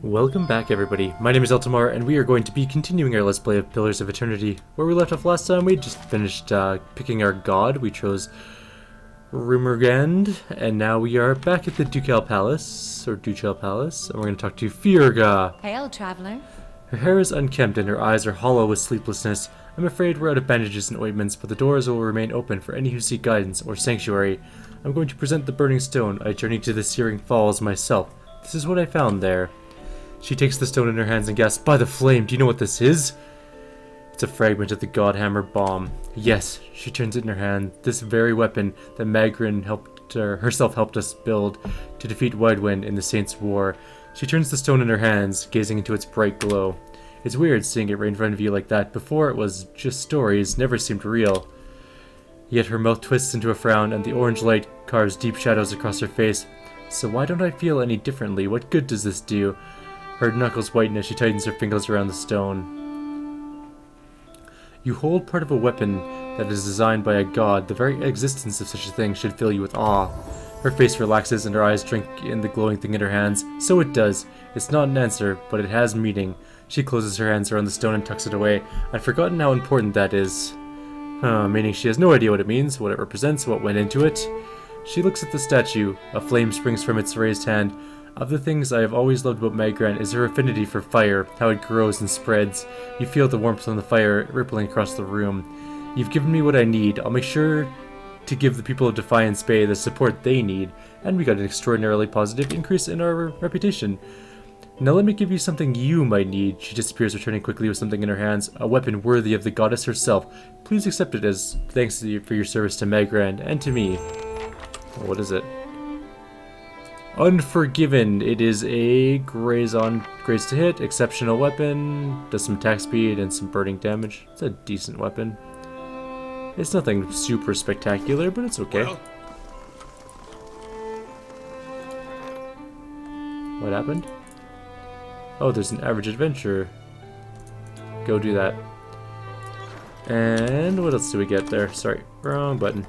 Welcome back, everybody. My name is Eltimar, and we are going to be continuing our Let's Play of Pillars of Eternity. Where we left off last time, we just finished picking our god. We chose Rimmergand, and now we are back at the Ducal Palace, and we're going to talk to Firga. Hail, traveler. Her hair is unkempt, and her eyes are hollow with sleeplessness. I'm afraid we're out of bandages and ointments, but the doors will remain open for any who seek guidance or sanctuary. I'm going to present the burning stone. I journeyed to the Searing Falls myself. This is what I found there. She takes the stone in her hands and gasps, "By the flame, do you know what this is?" It's a fragment of the Godhammer bomb. Yes, she turns it in her hand. This very weapon that Magrin herself helped us build to defeat Widewind in the Saints' War. She turns the stone in her hands, gazing into its bright glow. It's weird seeing it right in front of you like that. Before it was just stories, never seemed real. Yet her mouth twists into a frown, and the orange light carves deep shadows across her face. So why don't I feel any differently? What good does this do? Her knuckles whiten as she tightens her fingers around the stone. You hold part of a weapon that is designed by a god. The very existence of such a thing should fill you with awe. Her face relaxes and her eyes drink in the glowing thing in her hands. So it does. It's not an answer, but it has meaning. She closes her hands around the stone and tucks it away. I'd forgotten how important that is. Meaning she has no idea what it means, what it represents, what went into it. She looks at the statue. A flame springs from its raised hand. Of the things I have always loved about Magran is her affinity for fire, how it grows and spreads. You feel the warmth from the fire rippling across the room. You've given me what I need. I'll make sure to give the people of Defiance Bay the support they need, and we got an extraordinarily positive increase in our reputation. Now let me give you something you might need. She disappears, returning quickly with something in her hands, a weapon worthy of the goddess herself. Please accept it as thanks for your service to Magran and to me. What is it? Unforgiven. It is a graze to hit, exceptional weapon, does some attack speed and some burning damage. It's a decent weapon. It's nothing super spectacular, but it's okay. Well. What happened? Oh, there's an average adventure. Go do that. And what else do we get there? Sorry, wrong button.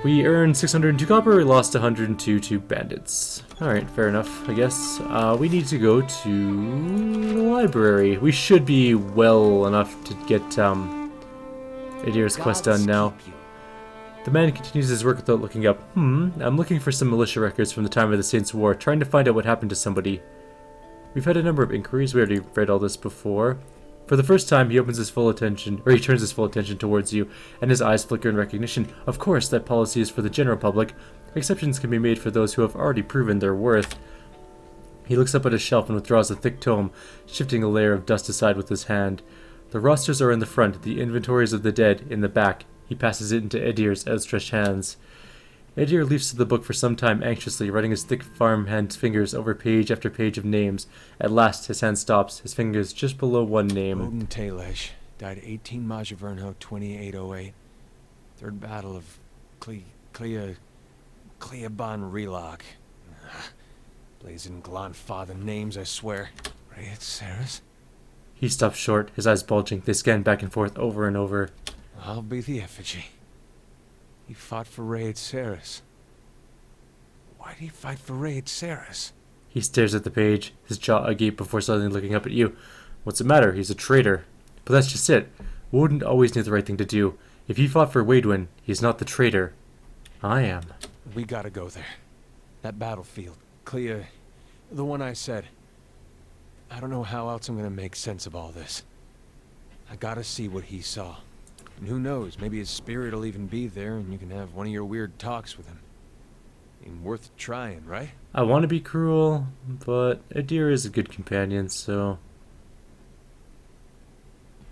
We earned 602 copper, we lost 102 to bandits. Alright, fair enough, I guess. We need to go to the library. We should be well enough to get Eder's quest done now. The man continues his work without looking up. I'm looking for some militia records from the time of the Saints' War, trying to find out what happened to somebody. We've had a number of inquiries, we already read all this before. For the first time, he turns his full attention towards you, and his eyes flicker in recognition. Of course, that policy is for the general public. Exceptions can be made for those who have already proven their worth. He looks up at his shelf and withdraws a thick tome, shifting a layer of dust aside with his hand. The rosters are in the front, the inventories of the dead in the back. He passes it into Eder's outstretched hands. Eder leafs through the book for some time anxiously, running his thick farmhand fingers over page after page of names. At last, his hand stops, his fingers just below one name. Odin Talej died 18 Majavernho 2808. Third Battle of Cleaban Relog. Blazing Glonfather names, I swear. Rayet Saris? He stops short, his eyes bulging. They scan back and forth over and over. I'll be the effigy. He fought for Rayet Saris. Why'd he fight for Rayet Saris? He stares at the page, his jaw agape before suddenly looking up at you. What's the matter? He's a traitor. But that's just it. Woden always knew the right thing to do. If he fought for Wadwin, he's not the traitor. I am. We gotta go there. That battlefield. Clea... the one I said. I don't know how else I'm gonna make sense of all this. I gotta see what he saw. And who knows, maybe his spirit will even be there and you can have one of your weird talks with him. I mean, worth trying, right? I want to be cruel, but Eder is a good companion, so...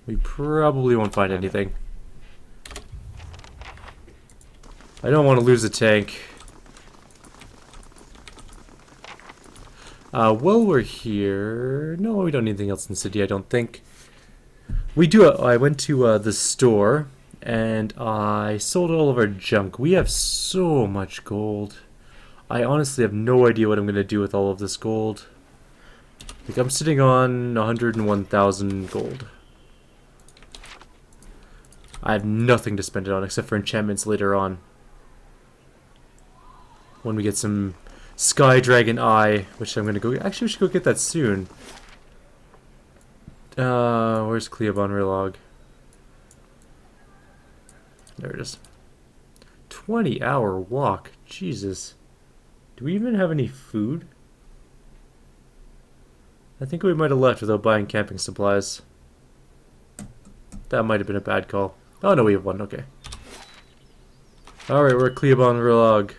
we probably won't find anything. I don't want to lose a tank. While we're here... no, we don't need anything else in the city, I don't think. We do. I went to the store and I sold all of our junk. We have so much gold. I honestly have no idea what I'm going to do with all of this gold. Like, I'm sitting on 101,000 gold. I have nothing to spend it on except for enchantments later on. When we get some Sky Dragon Eye, which I'm gonna go. Actually, we should go get that soon. Where's Cleobon Rilog? There it is. 20-hour walk. Jesus. Do we even have any food? I think we might have left without buying camping supplies. That might have been a bad call. Oh no, we have one. Okay. Alright, we're at Cleobon Rilog.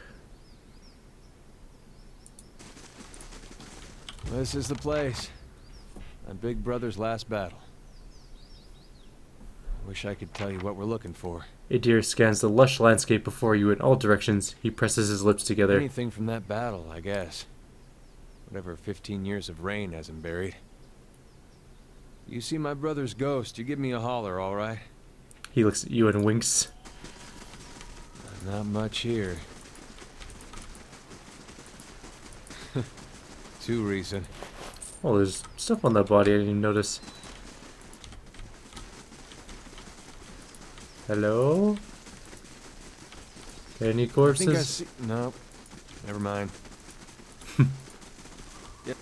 This is the place. My big brother's last battle. I wish I could tell you what we're looking for. Eder scans the lush landscape before you in all directions. He presses his lips together. Anything from that battle, I guess. Whatever 15 years of rain hasn't buried. You see my brother's ghost, you give me a holler, all right? He looks at you and winks. Not much here. Too recent. Oh, there's stuff on that body I didn't even notice. Hello? Any corpses? I think I see. No. Never mind. Yep.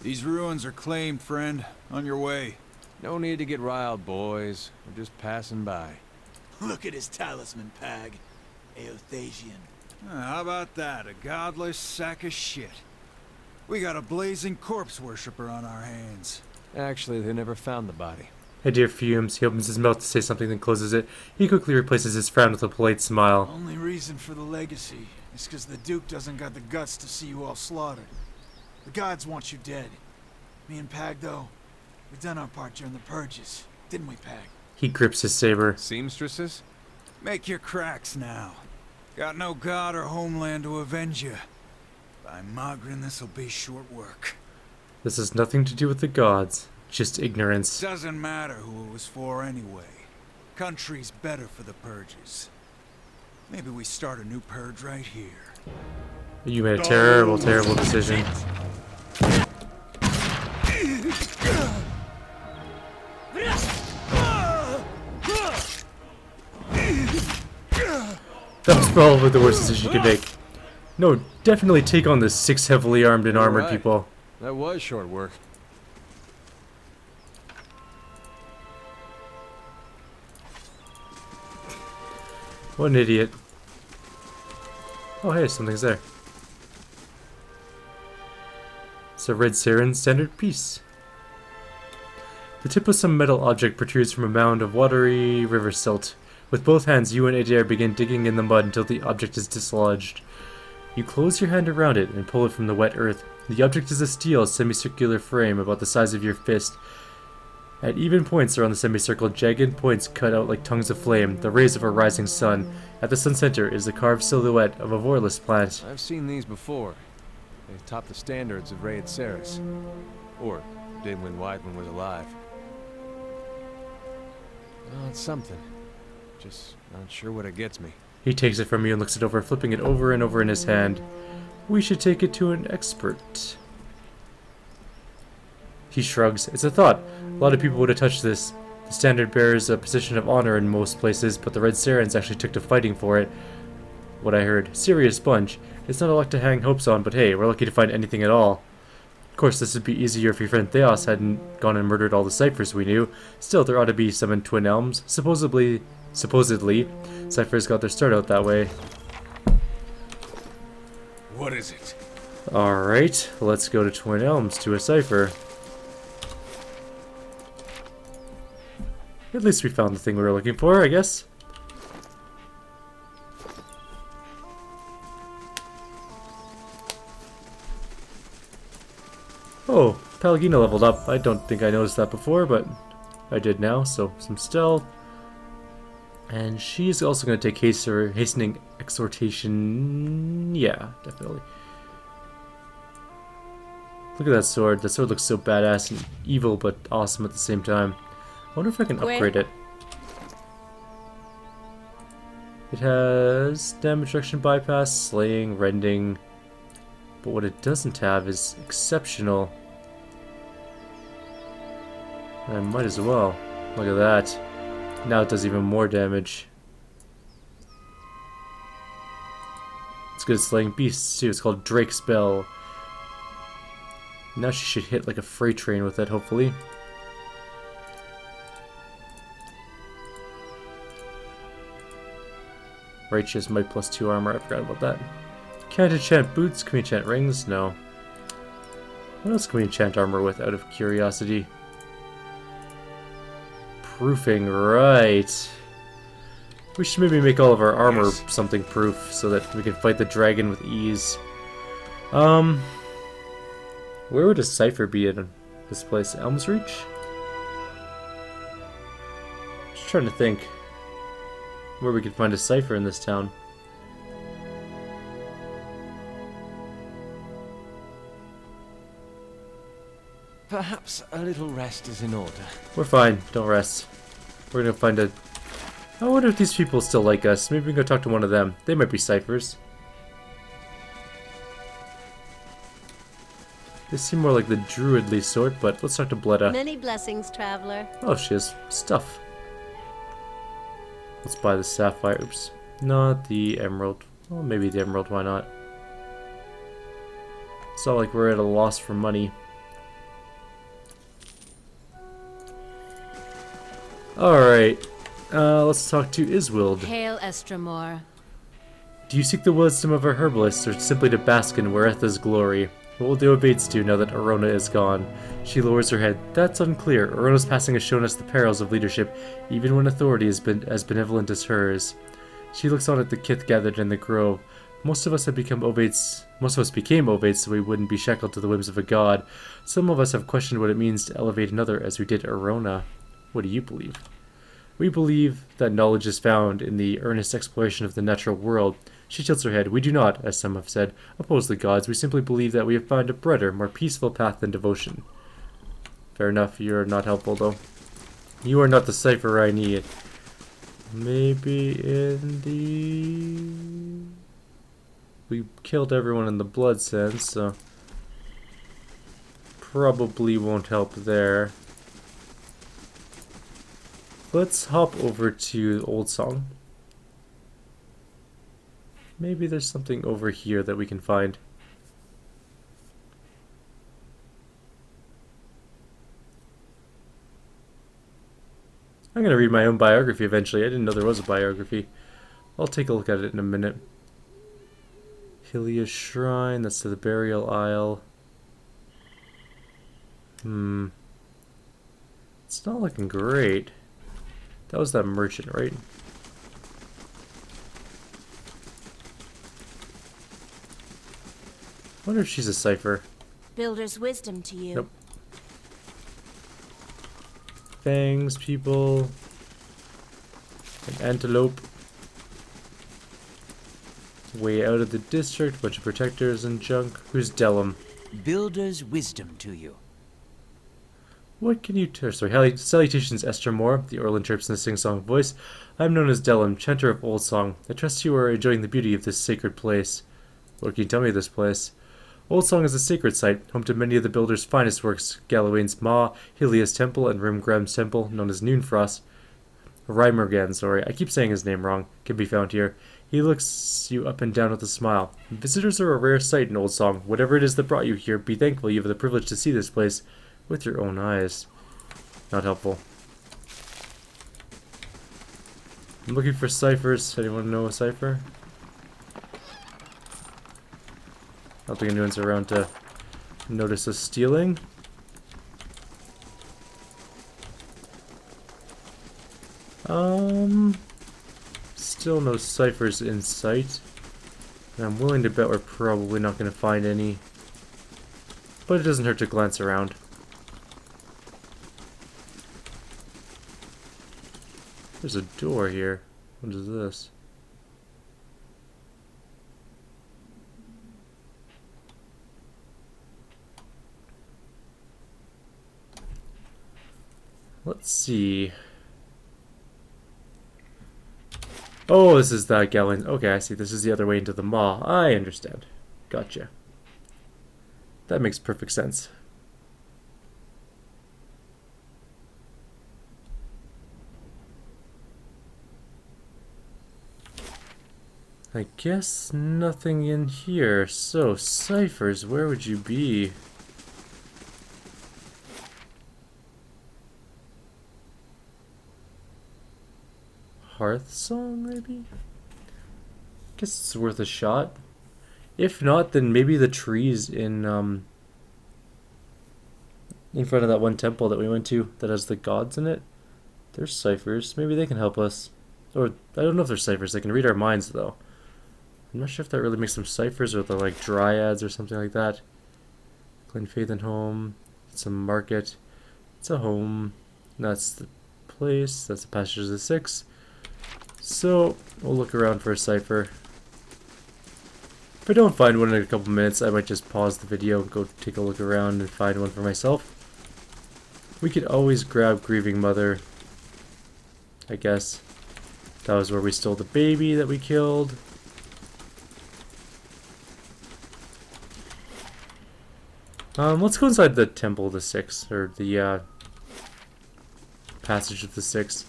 These ruins are claimed, friend. On your way. No need to get riled, boys. We're just passing by. Look at his talisman, Pag. Eothasian. How about that? A godless sack of shit. We got a blazing corpse worshiper on our hands. Actually, they never found the body. Eder fumes. He opens his mouth to say something, then closes it. He quickly replaces his frown with a polite smile. Only reason for the legacy is because the Duke doesn't got the guts to see you all slaughtered. The gods want you dead. Me and Pag, though, we done our part during the purges, didn't we, Pag? He grips his saber. Seamstresses? Make your cracks now. Got no god or homeland to avenge you. By Magrin, this'll be short work. This has nothing to do with the gods. Just ignorance. Doesn't matter who it was for anyway. Country's better for the purges. Maybe we start a new purge right here. You made a terrible, terrible decision. That was probably the worst decision you could make. No, definitely take on the 6 heavily armed and armored Right. people. That was short work. What an idiot. Oh hey, something's there. It's a red siren standard piece. The tip of some metal object protrudes from a mound of watery river silt. With both hands, you and Eder begin digging in the mud until the object is dislodged. You close your hand around it and pull it from the wet earth. The object is a steel semicircular frame about the size of your fist. At even points around the semicircle, jagged points cut out like tongues of flame, the rays of a rising sun. At the sun center is the carved silhouette of a vorless plant. I've seen these before. They top the standards of Raid Ceres. Or did when Weidman was alive. Oh, it's something. Just not sure what it gets me. He takes it from you and looks it over, flipping it over and over in his hand. We should take it to an expert. He shrugs. It's a thought. A lot of people would have touched this. The standard bears a position of honor in most places, but the Red Sarens actually took to fighting for it. What I heard. Serious bunch. It's not a lot to hang hopes on, but hey, we're lucky to find anything at all. Of course, this would be easier if your friend Theos hadn't gone and murdered all the ciphers we knew. Still, there ought to be some in Twin Elms. Supposedly, ciphers got their start out that way. What is it? Alright, let's go to Twin Elms to a cipher. At least we found the thing we were looking for, I guess. Oh, Pallegina leveled up. I don't think I noticed that before, but I did now, so some stealth. And she's also going to take hastening exhortation. Yeah, definitely. Look at that sword. That sword looks so badass and evil, but awesome at the same time. I wonder if I can upgrade it. It has damage reduction bypass, slaying, rending. But what it doesn't have is exceptional. I might as well. Look at that. Now it does even more damage. It's good at slaying beasts too. It's called Drake's Bell. Now she should hit like a freight train with it, hopefully. Right, she has might +2 armor. I forgot about that. Can't enchant boots. Can we enchant rings? No. What else can we enchant armor with, out of curiosity? Proofing, right. We should maybe make all of our armor something proof so that we can fight the dragon with ease. Where would a cipher be in this place? Elm's Reach? Just trying to think where we could find a cipher in this town. Perhaps a little rest is in order. We're fine. Don't rest. We're gonna find a... I wonder if these people still like us. Maybe we can go talk to one of them. They might be ciphers. They seem more like the druidly sort, but let's talk to Bleda. Many blessings, traveler. Oh, she has stuff. Let's buy the sapphire. Oops. Not the emerald. Well, maybe the emerald. Why not? It's not like we're at a loss for money. Alright. Let's talk to Iswild. Hail, Estramor. Do you seek the wisdom of a herbalist, or simply to bask in Weretha's glory? What will the Obates do now that Arona is gone? She lowers her head. That's unclear. Arona's passing has shown us the perils of leadership, even when authority has been as benevolent as hers. She looks on at the kith gathered in the grove. Most of us became Obates so we wouldn't be shackled to the whims of a god. Some of us have questioned what it means to elevate another as we did Arona. What do you believe? We believe that knowledge is found in the earnest exploration of the natural world. She tilts her head. We do not, as some have said, oppose the gods. We simply believe that we have found a brighter, more peaceful path than devotion. Fair enough. You're not helpful, though. You are not the cipher I need. Maybe in the... We killed everyone in the blood sense, so... Probably won't help there. Let's hop over to Old Song. Maybe there's something over here that we can find. I'm gonna read my own biography eventually. I didn't know there was a biography. I'll take a look at it in a minute. Hylia Shrine, that's to the burial isle. It's not looking great. That was that merchant, right? I wonder if she's a cipher. Builder's wisdom to you. Nope. Fangs, people. An antelope. Way out of the district, bunch of protectors and junk. Who's Dellum? Builder's wisdom to you. What can you sorry, salutations, Estramor, the Orlin chirps in a sing-song voice. I am known as Dellum, chanter of Old Song. I trust you are enjoying the beauty of this sacred place. What can you tell me of this place? Old Song is a sacred site, home to many of the builder's finest works, Galawain's Maw, Hylia's Temple, and Rimgram's Temple, known as Noonfrost. Reimergan, sorry, I keep saying his name wrong, can be found here. He looks you up and down with a smile. Visitors are a rare sight in Old Song. Whatever it is that brought you here, be thankful you have the privilege to see this place with your own eyes. Not helpful. I'm looking for ciphers. Anyone know a cipher? I don't think anyone's around to notice us stealing. Still no ciphers in sight. And I'm willing to bet we're probably not going to find any. But it doesn't hurt to glance around. There's a door here. What is this? Let's see. Oh, this is the Galen. Okay, I see. This is the other way into the Maw. I understand. Gotcha. That makes perfect sense. I guess nothing in here. So, ciphers, where would you be? Hearth Song, maybe? Guess it's worth a shot. If not, then maybe the trees in front of that one temple that we went to that has the gods in it. There's ciphers. Maybe they can help us. Or, I don't know if they're ciphers. They can read our minds, though. I'm not sure if that really makes them ciphers or they're like dryads or something like that. Glenfathan home. It's a market. It's a home. That's the place. That's the passage of the six. So, we'll look around for a cipher. If I don't find one in a couple minutes, I might just pause the video and go take a look around and find one for myself. We could always grab Grieving Mother, I guess. That was where we stole the baby that we killed. Let's go inside the Temple of the Six, or the Passage of the Six.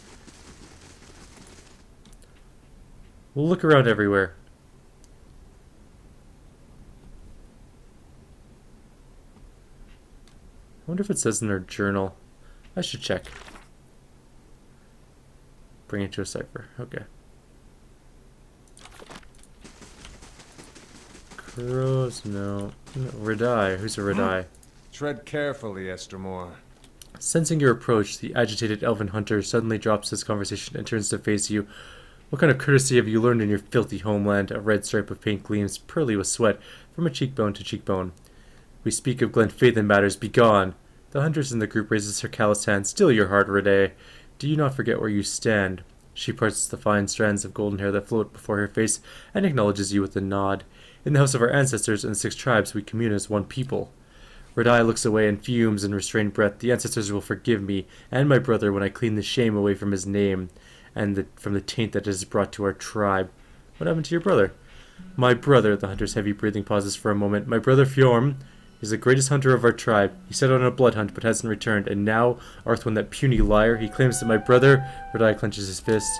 We'll look around everywhere. I wonder if it says in our journal. I should check. Bring it to a cipher. Okay. Crows, no. Redeye. Who's a Redeye? Tread carefully, Estimar. Sensing your approach, the agitated elven hunter suddenly drops his conversation and turns to face you. What kind of courtesy have you learned in your filthy homeland? A red stripe of paint gleams pearly with sweat from a cheekbone to cheekbone. We speak of Glenfathan matters. Begone! The huntress in the group raises her calloused hand. Still your heart, Redeye. Do you not forget where you stand? She parts the fine strands of golden hair that float before her face and acknowledges you with a nod. In the house of our ancestors and the six tribes, we commune as one people. Redeye looks away and fumes in restrained breath. The ancestors will forgive me and my brother when I clean the shame away from his name and from the taint that it has brought to our tribe. What happened to your brother? My brother, the hunter's heavy breathing pauses for a moment. My brother Fjorm is the greatest hunter of our tribe. He set out on a blood hunt but hasn't returned, and now, Arthwin, that puny liar, he claims that my brother... Redeye clenches his fist.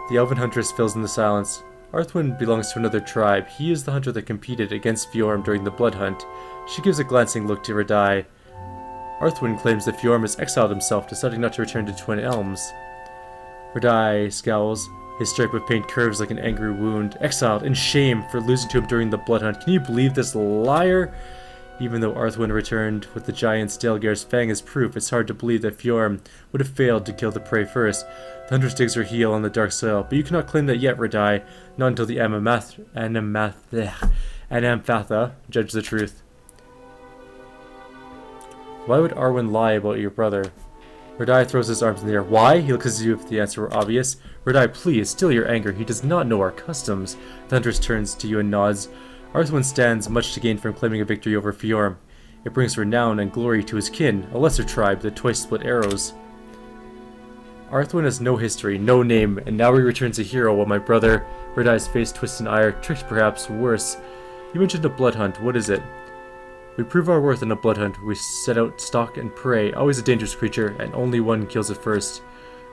The elven huntress fills in the silence. Arthwin belongs to another tribe. He is the hunter that competed against Fjorm during the blood hunt. She gives a glancing look to Redeye. Arthwin claims that Fjorm has exiled himself, deciding not to return to Twin Elms. Redeye scowls. His stripe of paint curves like an angry wound. Exiled in shame for losing to him during the blood hunt. Can you believe this liar? Even though Arthwin returned with the giant Stelgare's fang as proof, it's hard to believe that Fjorm would have failed to kill the prey first. The huntress digs her heel on the dark soil, but you cannot claim that yet, Redeye. Not until the Anamfatha judge the truth. Why would Arwen lie about your brother? Redeye throws his arms in the air. Why? He looks as if the answer were obvious. Redeye, please, still your anger. He does not know our customs. The huntress turns to you and nods. Arthwin stands much to gain from claiming a victory over Fjorm. It brings renown and glory to his kin, a lesser tribe, the Twice Split Arrows. Arthwin has no history, no name, and now he returns a hero while my brother... Redeye's face twists in ire, tricked perhaps, worse. You mentioned a blood hunt. What is it? We prove our worth in a blood hunt. We set out stalk and prey, always a dangerous creature, and only one kills it first.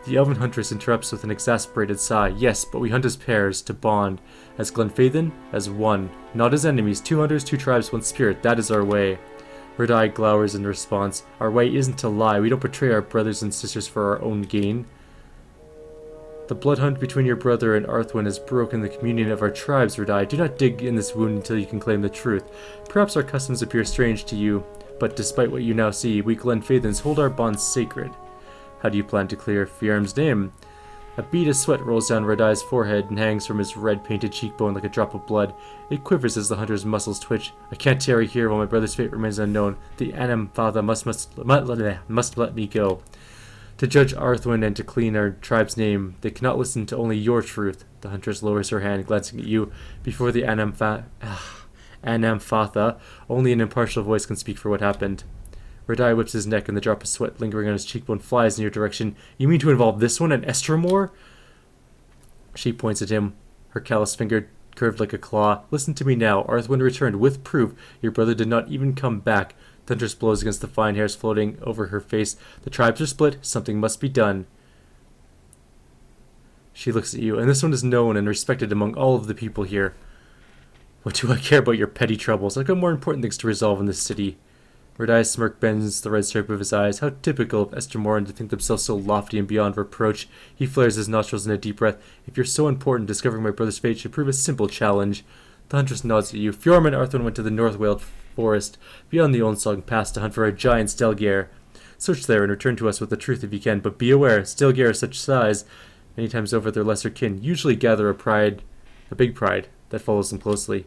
The elven huntress interrupts with an exasperated sigh. Yes, but we hunt as pairs, to bond. As Glenfathan, as one. Not as enemies. 2 hunters, 2 tribes, 1 spirit. That is our way. Redeye glowers in response. Our way isn't to lie. We don't betray our brothers and sisters for our own gain. The blood hunt between your brother and Arthwin has broken the communion of our tribes, Redeye. Do not dig in this wound until you can claim the truth. Perhaps our customs appear strange to you, but despite what you now see, we Glenfathans hold our bonds sacred. How do you plan to clear Fjorm's name? A bead of sweat rolls down Redeye's forehead and hangs from his red-painted cheekbone like a drop of blood. It quivers as the hunter's muscles twitch. I can't tarry here while my brother's fate remains unknown. The Anamfatha must let me go. To judge Arthwin and to clean our tribe's name, they cannot listen to only your truth. The huntress lowers her hand, glancing at you. Before the Anamfatha, only an impartial voice can speak for what happened. Redeye whips his neck and the drop of sweat lingering on his cheekbone flies in your direction. You mean to involve this one and Estramor? She points at him, her callous finger curved like a claw. Listen to me now. Arthwin returned with proof. Your brother did not even come back. Thunderous blows against the fine hairs floating over her face. The tribes are split. Something must be done. She looks at you, and this one is known and respected among all of the people here. What do I care about your petty troubles? I've got more important things to resolve in this city. Redai's smirk bends the red stripe of his eyes. How typical of Espoc to think themselves so lofty and beyond reproach. He flares his nostrils in a deep breath. If you're so important, discovering my brother's fate should prove a simple challenge. The huntress nods at you. Fjorm and Arthur went to the North Wales forest, beyond the Onsong Pass, to hunt for a giant stelgare. Search there and return to us with the truth if you can, but be aware, stelgare of such size, many times over their lesser kin, usually gather a big pride, that follows them closely.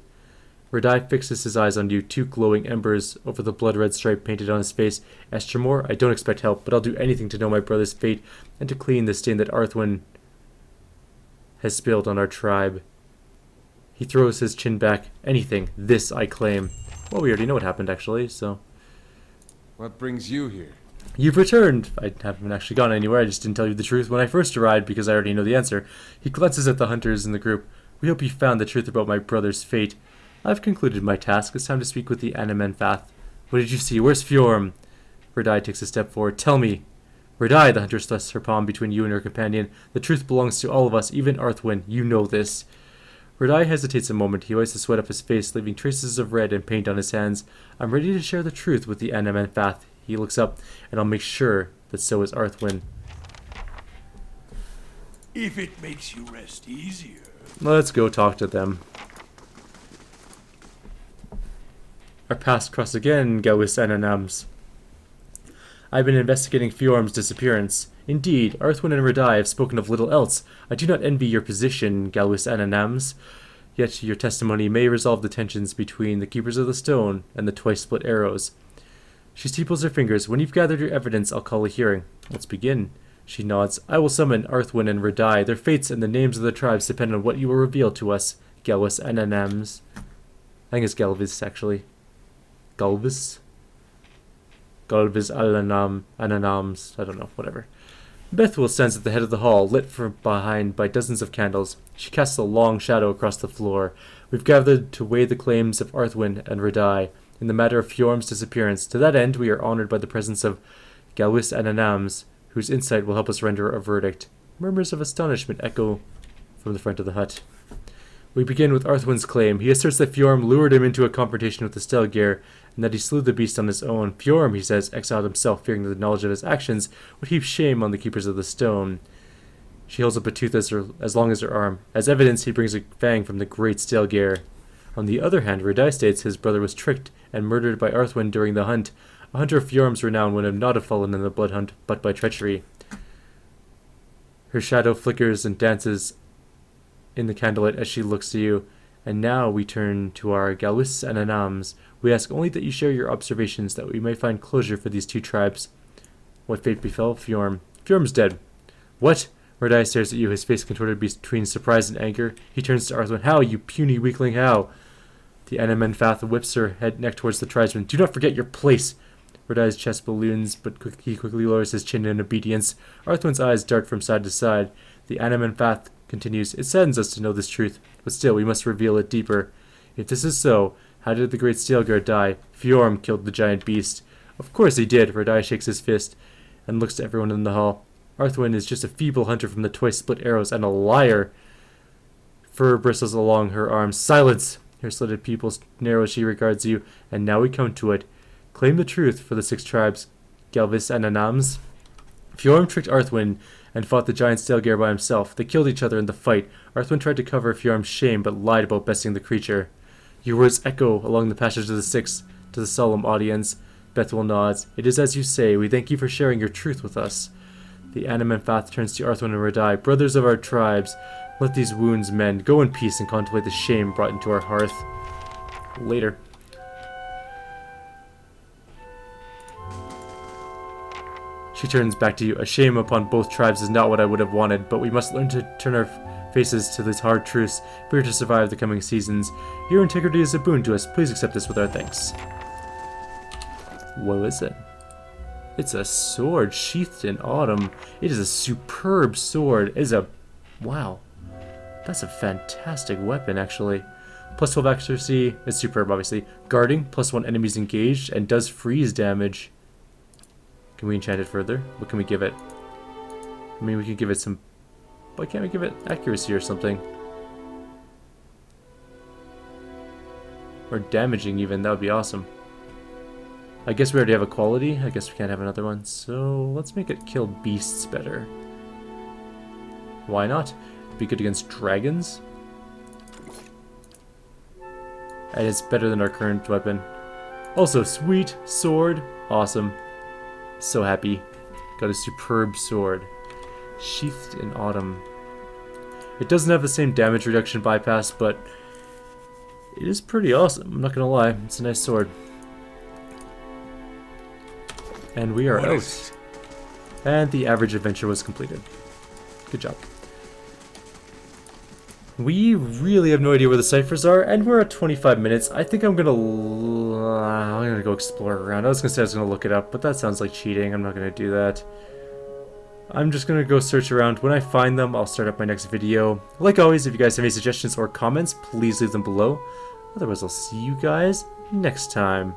Redai fixes his eyes on you, two glowing embers over the blood-red stripe painted on his face. Espoc, I don't expect help, but I'll do anything to know my brother's fate and to clean the stain that Arthwin has spilled on our tribe. He throws his chin back. Anything. This I claim. Well, we already know what happened, actually, so... What brings you here? You've returned. I haven't actually gone anywhere. I just didn't tell you the truth when I first arrived because I already know the answer. He glances at the hunters in the group. We hope you found the truth about my brother's fate. I've concluded my task. It's time to speak with the Amenfath. What did you see? Where's Fjorm? Redai takes a step forward. Tell me. Redai, the hunter thrusts her palm between you and her companion. The truth belongs to all of us, even Arthwin. You know this. Redai hesitates a moment. He wipes the sweat off his face, leaving traces of red and paint on his hands. I'm ready to share the truth with the Amenfath. He looks up, and I'll make sure that so is Arthwin. If it makes you rest easier. Let's go talk to them. Our paths cross again, Galwis Ananams. I've been investigating Fjorm's disappearance. Indeed, Arthwin and Redai have spoken of little else. I do not envy your position, Galwis Ananams. Yet your testimony may resolve the tensions between the Keepers of the Stone and the twice-split arrows. She steeples her fingers. When you've gathered your evidence, I'll call a hearing. Let's begin. She nods. I will summon Arthwin and Redai. Their fates and the names of their tribes depend on what you will reveal to us, Galwis Ananams. I think it's Galvis, actually. Galvis Ananams. I don't know, whatever. Bethwell stands at the head of the hall, lit from behind by dozens of candles. She casts a long shadow across the floor. We've gathered to weigh the claims of Arthwin and Redai in the matter of Fjorm's disappearance. To that end, we are honored by the presence of Galwis Ananams, whose insight will help us render a verdict. Murmurs of astonishment echo from the front of the hut. We begin with Arthwin's claim. He asserts that Fjorm lured him into a confrontation with the Stelgare, and that he slew the beast on his own. Fjorm, he says, exiled himself, fearing that the knowledge of his actions would heap shame on the Keepers of the Stone. She holds up a tooth as long as her arm. As evidence, he brings a fang from the great Stelgare. On the other hand, Redai states his brother was tricked and murdered by Arthwin during the hunt. A hunter of Fjorm's renown would not have fallen in the blood hunt, but by treachery. Her shadow flickers and dances in the candlelight as she looks to you. And now we turn to our Galwis and Anams. We ask only that you share your observations, that we may find closure for these two tribes. What fate befell Fjorm? Fjorm's dead. What? Redai stares at you, his face contorted between surprise and anger. He turns to Arthwin. How, you puny weakling, how? The Amenfath whips her neck towards the tribesman. Do not forget your place. Redai's chest balloons, but he quickly lowers his chin in obedience. Arthwin's eyes dart from side to side. The Amenfath continues. It saddens us to know this truth, but still we must reveal it deeper. If this is so, how did the great Stelgare die? Fjorm killed the giant beast. Of course he did. Redai shakes his fist and looks to everyone in the hall. Arthwin is just a feeble hunter from the twice-split arrows and a liar. Fur bristles along her arms. Silence! Her slitted pupils narrow as she regards you. And now we come to it. Claim the truth for the 6 tribes, Galvis and Anams. Fjorm tricked Arthwin and fought the giant Stelgare by himself. They killed each other in the fight. Arthwin tried to cover Fjorm's shame, but lied about besting the creature. Your words echo along the passage of the 6 to the solemn audience. Bethwell nods. It is as you say. We thank you for sharing your truth with us. The Amenfath turns to Arthwin and Redai. Brothers of our tribes, let these wounds mend. Go in peace and contemplate the shame brought into our hearth. Later. She turns back to you. A shame upon both tribes is not what I would have wanted, but we must learn to turn our faces to these hard truths if we are to survive the coming seasons. Your integrity is a boon to us. Please accept this with our thanks. What is it? It's a sword sheathed in autumn. It is a superb sword. It is a... Wow. That's a fantastic weapon, actually. Plus 12 accuracy is superb, obviously. Guarding, plus 1 enemies engaged, and does freeze damage. Can we enchant it further? What can we give it? I mean, we can give it some Why can't we give it accuracy or something? Or damaging even, that would be awesome. I guess we already have a quality. I guess we can't have another one. So let's make it kill beasts better. Why not? Be good against dragons. And it's better than our current weapon. Also, sweet sword. Awesome. So happy. Got a superb sword. Sheathed in autumn. It doesn't have the same damage reduction bypass, but it is pretty awesome. I'm not gonna lie. It's a nice sword. And we are What out. is it? And the average adventure was completed. Good job. We really have no idea where the ciphers are, and we're at 25 minutes. I think I'm gonna go explore around. I was gonna say I was gonna look it up, but that sounds like cheating. I'm not gonna do that. I'm just gonna go search around. When I find them, I'll start up my next video. Like always, if you guys have any suggestions or comments, please leave them below. Otherwise, I'll see you guys next time.